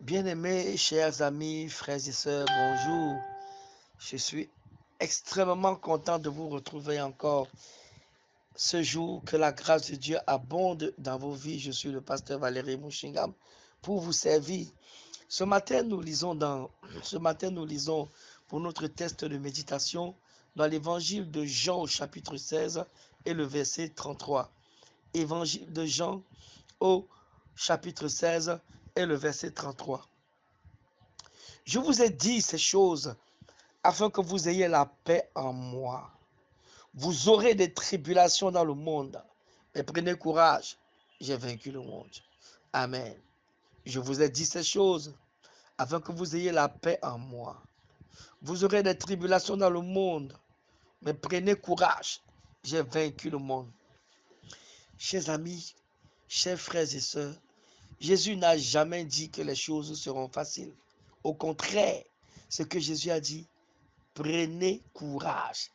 Bien-aimés, chers amis, frères et sœurs, bonjour. Je suis extrêmement content de vous retrouver encore ce jour. Que la grâce de Dieu abonde dans vos vies. Je suis le pasteur Valérie Mouchingam pour vous servir. Ce matin, nous lisons pour notre test de méditation dans l'évangile de Jean au chapitre 16 et le verset 33. Évangile de Jean au chapitre 16 et le verset 33. Je vous ai dit ces choses afin que vous ayez la paix en moi. Vous aurez des tribulations dans le monde, mais prenez courage, j'ai vaincu le monde. Amen. Je vous ai dit ces choses afin que vous ayez la paix en moi. Vous aurez des tribulations dans le monde, mais prenez courage, j'ai vaincu le monde. Chers amis, chers frères et sœurs, Jésus n'a jamais dit que les choses seront faciles. Au contraire, ce que Jésus a dit, prenez courage.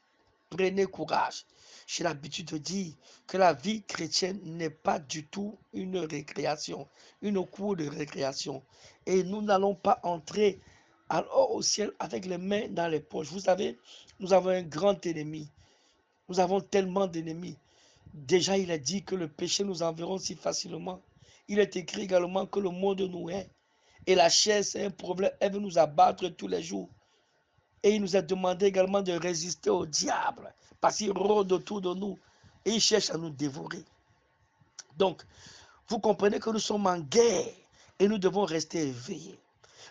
Prenez courage. J'ai l'habitude de dire que la vie chrétienne n'est pas du tout une récréation, une cour de récréation. Et nous n'allons pas entrer alors au ciel avec les mains dans les poches. Vous savez, nous avons un grand ennemi. Nous avons tellement d'ennemis. Déjà, il est dit que le péché nous enverra si facilement. Il est écrit également que le monde nous hait. Et la chair, c'est un problème. Elle veut nous abattre tous les jours. Et il nous a demandé également de résister au diable, parce qu'il rôde autour de nous et il cherche à nous dévorer. Donc, vous comprenez que nous sommes en guerre et nous devons rester éveillés.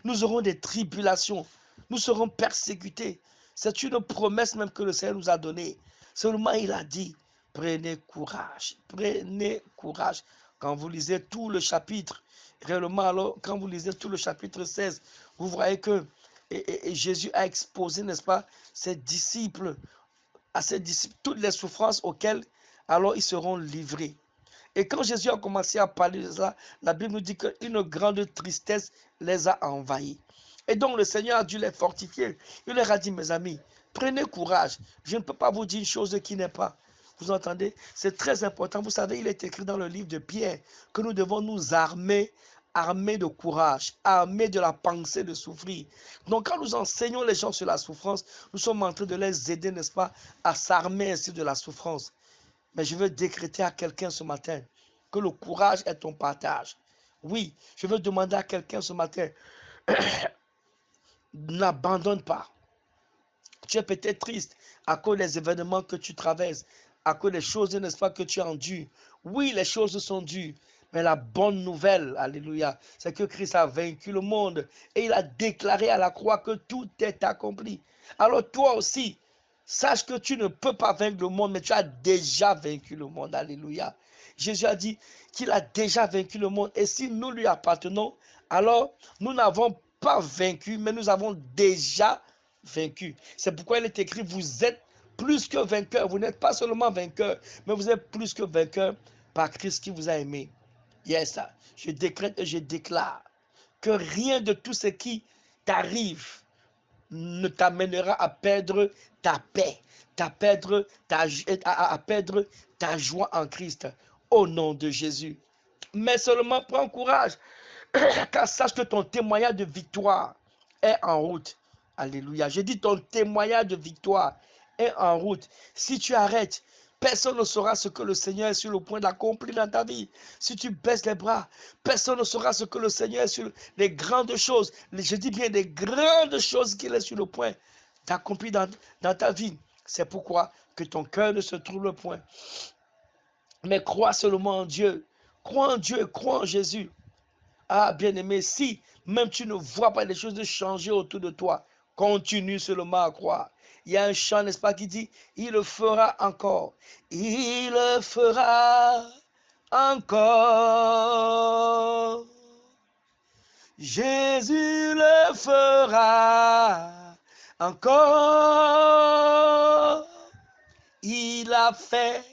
Nous aurons des tribulations, nous serons persécutés. C'est une promesse même que le Seigneur nous a donnée. Seulement, il a dit, prenez courage, prenez courage. Quand vous lisez tout le chapitre, réellement, alors, quand vous lisez tout le chapitre 16, vous voyez que et Jésus a exposé, n'est-ce pas, à ses disciples, toutes les souffrances auxquelles alors ils seront livrés. Et quand Jésus a commencé à parler de ça, la Bible nous dit qu'une grande tristesse les a envahis. Et donc le Seigneur a dû les fortifier. Il leur a dit, mes amis, prenez courage. Je ne peux pas vous dire une chose qui n'est pas. Vous entendez? C'est très important. Vous savez, il est écrit dans le livre de Pierre que nous devons nous armer de courage, armés de la pensée de souffrir. Donc quand nous enseignons les gens sur la souffrance, nous sommes en train de les aider, n'est-ce pas, à s'armer ainsi de la souffrance. Mais je veux décréter à quelqu'un ce matin que le courage est ton partage. Oui, je veux demander à quelqu'un ce matin, n'abandonne pas. Tu es peut-être triste à cause des événements que tu traverses, à cause des choses, n'est-ce pas, que tu endures. Oui, les choses sont dures, mais la bonne nouvelle, alléluia, c'est que Christ a vaincu le monde et il a déclaré à la croix que tout est accompli. Alors toi aussi, sache que tu ne peux pas vaincre le monde, mais tu as déjà vaincu le monde, alléluia. Jésus a dit qu'il a déjà vaincu le monde et si nous lui appartenons, alors nous n'avons pas vaincu, mais nous avons déjà vaincu. C'est pourquoi il est écrit, vous êtes plus que vainqueur. Vous n'êtes pas seulement vainqueur, mais vous êtes plus que vainqueur par Christ qui vous a aimé. Yes, je décrète et je déclare que rien de tout ce qui t'arrive ne t'amènera à perdre ta paix, à perdre ta joie en Christ. Au nom de Jésus. Mais seulement prends courage, car sache que ton témoignage de victoire est en route. Alléluia. Je dis ton témoignage de victoire est en route. Si tu arrêtes, personne ne saura ce que le Seigneur est sur le point d'accomplir dans ta vie. Si tu baisses les bras, personne ne saura ce que le Seigneur est sur les grandes choses. Je dis bien les grandes choses qu'il est sur le point d'accomplir dans ta vie. C'est pourquoi que ton cœur ne se trouble point. Mais crois seulement en Dieu. Crois en Dieu, crois en Jésus. Ah, bien-aimé, si même tu ne vois pas les choses changer autour de toi, continue seulement à croire. Il y a un chant, n'est-ce pas, qui dit, il le fera encore. Il le fera encore. Jésus le fera encore. Il a fait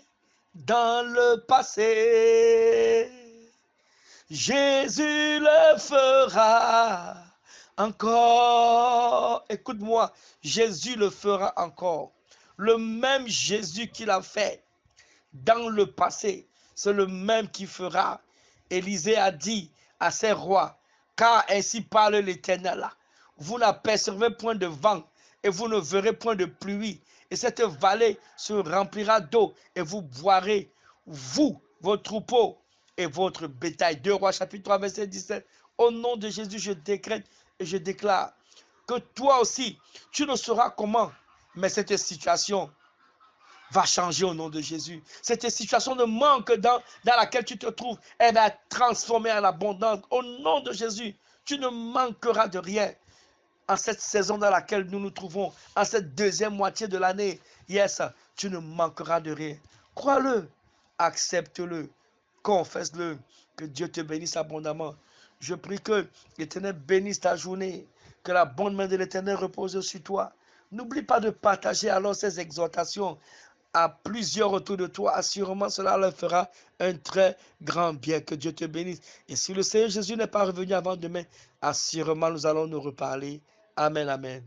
dans le passé. Jésus le fera encore. Écoute-moi, Jésus le fera encore. Le même Jésus qui l'a fait dans le passé, c'est le même qui fera. Élisée a dit à ses rois Car ainsi parle l'Éternel. Vous n'apercevrez point de vent et vous ne verrez point de pluie. Et cette vallée se remplira d'eau et vous boirez, vous, vos troupeaux et votre bétail. 2 Rois chapitre 3 verset 17. Au nom de Jésus, je décrète et je déclare que toi aussi, tu ne sauras comment, mais cette situation va changer au nom de Jésus. Cette situation de manque dans laquelle tu te trouves, elle va être transformée en abondance. Au nom de Jésus, tu ne manqueras de rien en cette saison dans laquelle nous nous trouvons, en cette deuxième moitié de l'année. Yes, tu ne manqueras de rien. Crois-le, accepte-le, confesse-le. Que Dieu te bénisse abondamment. Je prie que l'Éternel bénisse ta journée, que la bonne main de l'Éternel repose sur toi. N'oublie pas de partager alors ces exhortations à plusieurs autour de toi. Assurément, cela leur fera un très grand bien. Que Dieu te bénisse. Et si le Seigneur Jésus n'est pas revenu avant demain, assurément, nous allons nous reparler. Amen, amen.